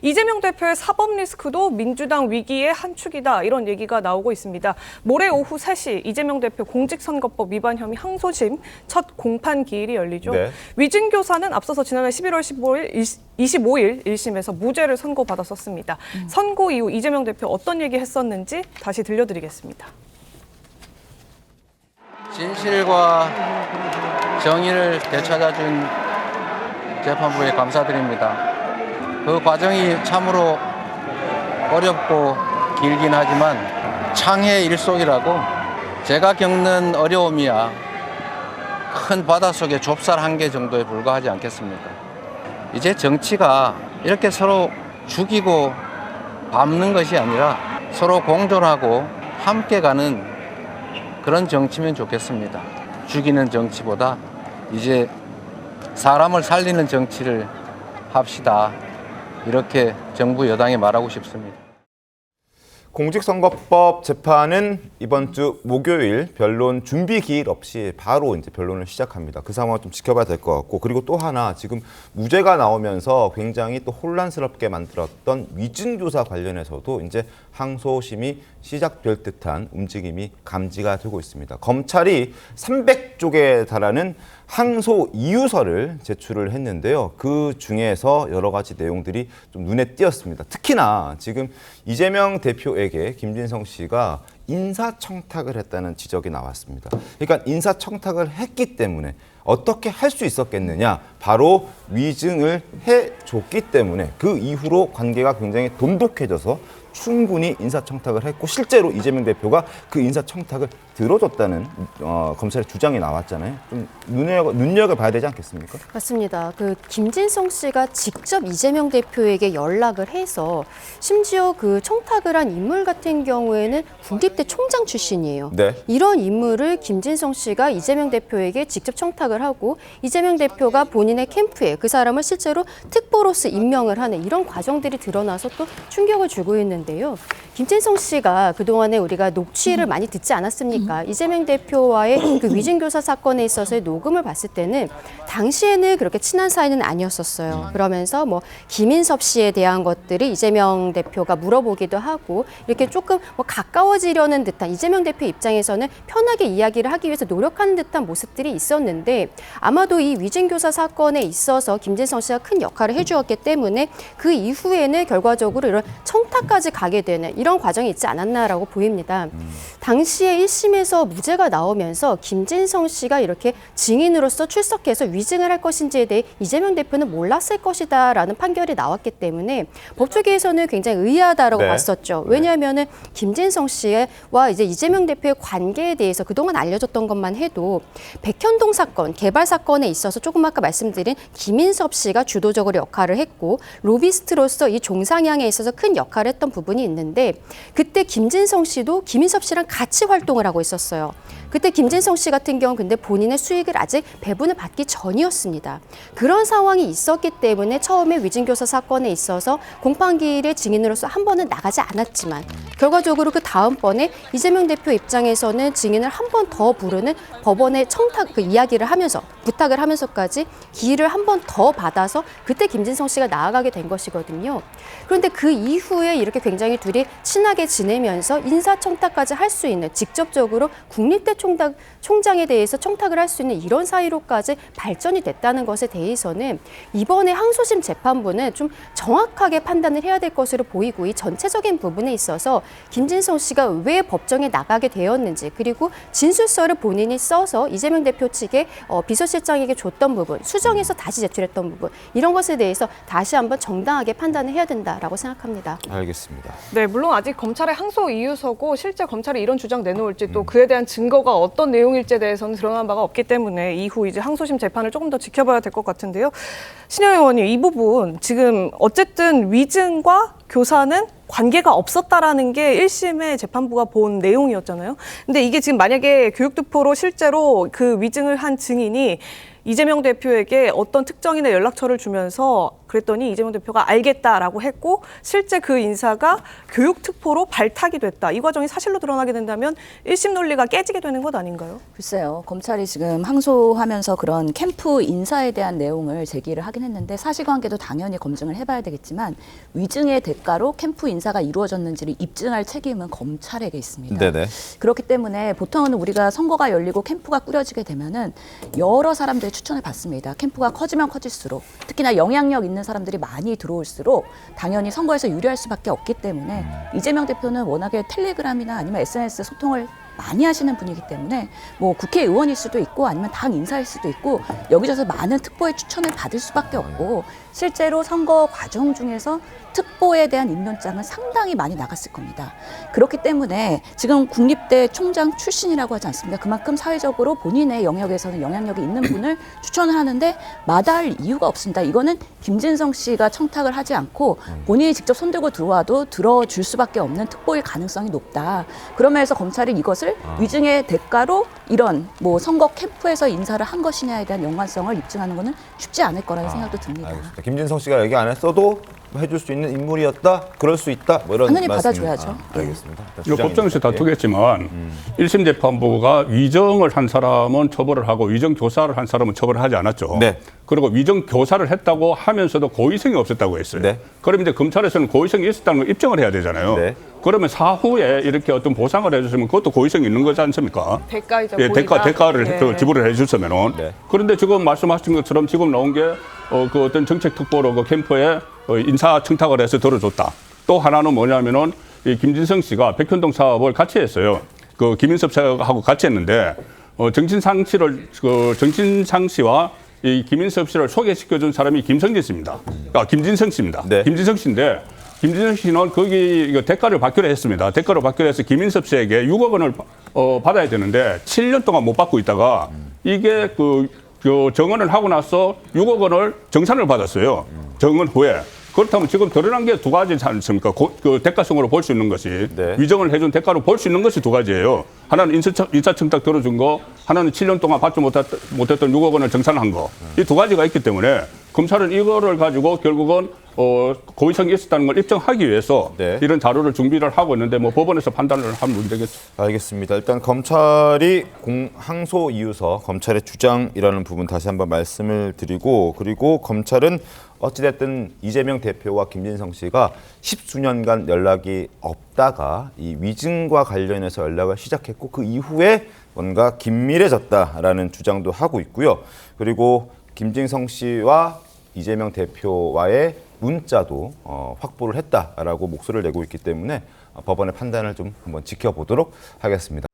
이재명 대표의 사법 리스크도 민주당 위기의 한 축이다, 이런 얘기가 나오고 있습니다. 모레 오후 3시 이재명 대표 공직선거법 위반 혐의 항소심 첫 공판 기일이 열리죠. 네. 위증교사는 앞서서 지난해 11월 25일 1심에서 무죄를 선고받았었습니다. 선고 이후 이재명 대표 어떤 얘기 했었는지 다시 들려드리겠습니다. 진실과 정의를 되찾아준 재판부에 감사드립니다. 그 과정이 참으로 어렵고 길긴 하지만 창의 일속이라고, 제가 겪는 어려움이야 큰 바닷속의 좁쌀 한 개 정도에 불과하지 않겠습니까? 이제 정치가 이렇게 서로 죽이고 밟는 것이 아니라 서로 공존하고 함께 가는 그런 정치면 좋겠습니다. 죽이는 정치보다 이제 사람을 살리는 정치를 합시다. 이렇게 정부 여당에 말하고 싶습니다. 공직선거법 재판은 이번 주 목요일 변론 준비 기일 없이 바로 이제 변론을 시작합니다. 그 상황을 좀 지켜봐야 될 것 같고, 그리고 또 하나 지금 무죄가 나오면서 굉장히 또 혼란스럽게 만들었던 위증교사 관련해서도 이제 항소심이 시작될 듯한 움직임이 감지가 되고 있습니다. 검찰이 300쪽에 달하는 항소 이유서를 제출을 했는데요. 그 중에서 여러 가지 내용들이 좀 눈에 띄었습니다. 특히나 지금 이재명 대표에게 김진성 씨가 인사청탁을 했다는 지적이 나왔습니다. 그러니까 인사청탁을 했기 때문에 어떻게 할 수 있었겠느냐, 바로 위증을 해줬기 때문에 그 이후로 관계가 굉장히 돈독해져서 충분히 인사청탁을 했고, 실제로 이재명 대표가 그 인사청탁을 들어줬다는 검찰의 주장이 나왔잖아요. 좀 눈여겨봐야 되지 않겠습니까? 맞습니다. 그 김진성 씨가 직접 이재명 대표에게 연락을 해서, 심지어 그 청탁을 한 인물 같은 경우에는 국립대 총장 출신이에요. 네. 이런 인물을 김진성 씨가 이재명 대표에게 직접 청탁을 하고, 이재명 대표가 본인의 캠프에 그 사람을 실제로 특보로서 임명을 하는 이런 과정들이 드러나서 또 충격을 주고 있는데요. 김진성 씨가 그동안에 우리가 녹취를 많이 듣지 않았습니까? 이재명 대표와의 그 위증교사 사건에 있어서의 녹음을 봤을 때는 당시에는 그렇게 친한 사이는 아니었었어요. 그러면서 뭐 김인섭 씨에 대한 것들이 이재명 대표가 물어보기도 하고, 이렇게 조금 뭐 가까워지려는 듯한, 이재명 대표 입장에서는 편하게 이야기를 하기 위해서 노력하는 듯한 모습들이 있었는데, 아마도 이 위증교사 사건에 있어서 김진성 씨가 큰 역할을 해주었기 때문에 그 이후에는 결과적으로 이런 청탁까지 가게 되는 이런 과정이 있지 않았나라고 보입니다. 당시에 1심에서 무죄가 나오면서 김진성 씨가 이렇게 증인으로서 출석해서 위증을 할 것인지에 대해 이재명 대표는 몰랐을 것이다라는 판결이 나왔기 때문에 법조계에서는 굉장히 의아하다라고 네. 봤었죠. 왜냐하면은 김진성 씨와 이제 이재명 대표의 관계에 대해서 그동안 알려졌던 것만 해도 백현동 사건, 개발 사건에 있어서 조금 아까 말씀드린 김인섭 씨가 주도적으로 역할을 했고, 로비스트로서 이 종상향에 있어서 큰 역할을 했던 부분이 있는데, 그때 김진성 씨도 김인섭 씨랑 같이 활동을 하고 있었어요. 그때 김진성 씨 같은 경우는 근데 본인의 수익을 아직 배분을 받기 전이었습니다. 그런 상황이 있었기 때문에 처음에 위증교사 사건에 있어서 공판기일의 증인으로서 한 번은 나가지 않았지만, 결과적으로 그 다음번에 이재명 대표 입장에서는 증인을 한 번 더 부르는 법원의 청탁 그 이야기를 하면서, 부탁을 하면서까지 기일을 한 번 더 받아서 그때 김진성 씨가 나아가게 된 것이거든요. 그런데 그 이후에 이렇게 굉장히 둘이 친하게 지내면서 인사청탁까지 할 수 있는, 직접적으로 국립대 총장에 대해서 청탁을 할 수 있는 이런 사이로까지 발전이 됐다는 것에 대해서는 이번에 항소심 재판부는 좀 정확하게 판단을 해야 될 것으로 보이고, 이 전체적인 부분에 있어서 김진성 씨가 왜 법정에 나가게 되었는지, 그리고 진술서를 본인이 써서 이재명 대표 측에 비서실장에게 줬던 부분, 수정해서 다시 제출했던 부분, 이런 것에 대해서 다시 한번 정당하게 판단을 해야 된다라고 생각합니다. 알겠습니다. 네, 물론 아직 검찰의 항소 이유서고 실제 검찰이 이런 주장 내놓을지, 또 그에 대한 증거가 어떤 내용일지에 대해서는 드러난 바가 없기 때문에 이후 이제 항소심 재판을 조금 더 지켜봐야 될 것 같은데요. 신영 의원님, 이 부분 지금 어쨌든 위증과 교사는 관계가 없었다라는 게 1심의 재판부가 본 내용이었잖아요. 근데 이게 지금 만약에 교육투표로 실제로 그 위증을 한 증인이 이재명 대표에게 어떤 특정인의 연락처를 주면서 그랬더니 이재명 대표가 알겠다라고 했고 실제 그 인사가 교육특보로 발탁이 됐다. 이 과정이 사실로 드러나게 된다면 1심 논리가 깨지게 되는 것 아닌가요? 글쎄요. 검찰이 지금 항소하면서 그런 캠프 인사에 대한 내용을 제기를 하긴 했는데 사실관계도 당연히 검증을 해봐야 되겠지만 위증의 대가로 캠프 인사가 이루어졌는지를 입증할 책임은 검찰에게 있습니다. 네네. 그렇기 때문에 보통은 우리가 선거가 열리고 캠프가 꾸려지게 되면은 여러 사람들의 추천을 받습니다. 캠프가 커지면 커질수록 특히나 영향력 있는 사람들이 많이 들어올수록 당연히 선거에서 유리할 수밖에 없기 때문에 이재명 대표는 워낙에 텔레그램이나 아니면 SNS 소통을 많이 하시는 분이기 때문에 뭐 국회의원일 수도 있고 아니면 당 인사일 수도 있고 여기저기서 많은 특보의 추천을 받을 수밖에 없고 실제로 선거 과정 중에서 특보에 대한 임명장은 상당히 많이 나갔을 겁니다. 그렇기 때문에 지금 국립대 총장 출신이라고 하지 않습니까? 그만큼 사회적으로 본인의 영역에서는 영향력이 있는 분을 추천을 하는데 마다할 이유가 없습니다. 이거는 김진성 씨가 청탁을 하지 않고 본인이 직접 손들고 들어와도 들어줄 수밖에 없는 특보일 가능성이 높다. 그러면서 검찰이 이것을 위증의 대가로 이런 뭐 선거 캠프에서 인사를 한 것이냐에 대한 연관성을 입증하는 것은 쉽지 않을 거라는 생각도 듭니다. 알겠습니다. 김진성 씨가 얘기 안 했어도 해줄 수 있는 인물이었다, 그럴 수 있다, 뭐 이런 당연히 말씀입니다. 받아줘야죠. 알겠습니다. 이거 법정에서 다투겠지만 1심 재판부가 위정을 한 사람은 처벌을 하고 위정 교사를 한 사람은 처벌을 하지 않았죠. 네. 그리고 위정 교사를 했다고 하면서도 고의성이 없었다고 했어요. 네. 그럼 이제 검찰에서는 고의성이 있었다는 걸 입증을 해야 되잖아요. 네. 그러면 사후에 이렇게 어떤 보상을 해줬으면 그것도 고의성이 있는 거지 않습니까? 대가이자 예, 고의다. 대가를 예. 지불을 해줬으면은. 네. 그런데 지금 말씀하신 것처럼 지금 나온 게 그 어떤 정책 특보로 그 캠프에 인사 청탁을 해서 들어줬다. 또 하나는 뭐냐면은 이 김진성 씨가 백현동 사업을 같이 했어요. 그 김인섭 씨하고 같이 했는데 정진상 씨와 이 김인섭 씨를 소개시켜준 사람이 김성진 씨입니다. 김진성 씨입니다. 네. 김진성 씨인데 김진성 씨는 거기 대가를 받기로 했습니다. 대가를 받기로 해서 김인섭 씨에게 6억 원을 받아야 되는데 7년 동안 못 받고 있다가 이게 그 정언을 하고 나서 6억 원을 정산을 받았어요. 정언 후에. 그렇다면 지금 드러난 게 두 가지지 않습니까? 그 대가성으로 볼 수 있는 것이 네. 위정을 해준 대가로 볼 수 있는 것이 두 가지예요. 하나는 인사청탁 들어준 거, 하나는 7년 동안 받지 못했던 6억 원을 정산한 거. 이 두 가지가 있기 때문에 검찰은 이거를 가지고 결국은 고의성이 있었다는 걸 입증하기 위해서 네. 이런 자료를 준비를 하고 있는데 뭐 법원에서 판단을 하면 문제겠죠. 알겠습니다. 일단 검찰이 항소 이유서 검찰의 주장이라는 부분 다시 한번 말씀을 드리고 그리고 검찰은 어찌됐든 이재명 대표와 김진성 씨가 10수년간 연락이 없다가 이 위증과 관련해서 연락을 시작했고 그 이후에 뭔가 긴밀해졌다라는 주장도 하고 있고요. 그리고 김진성 씨와 이재명 대표와의 문자도 확보를 했다라고 목소리를 내고 있기 때문에 법원의 판단을 좀 한번 지켜보도록 하겠습니다.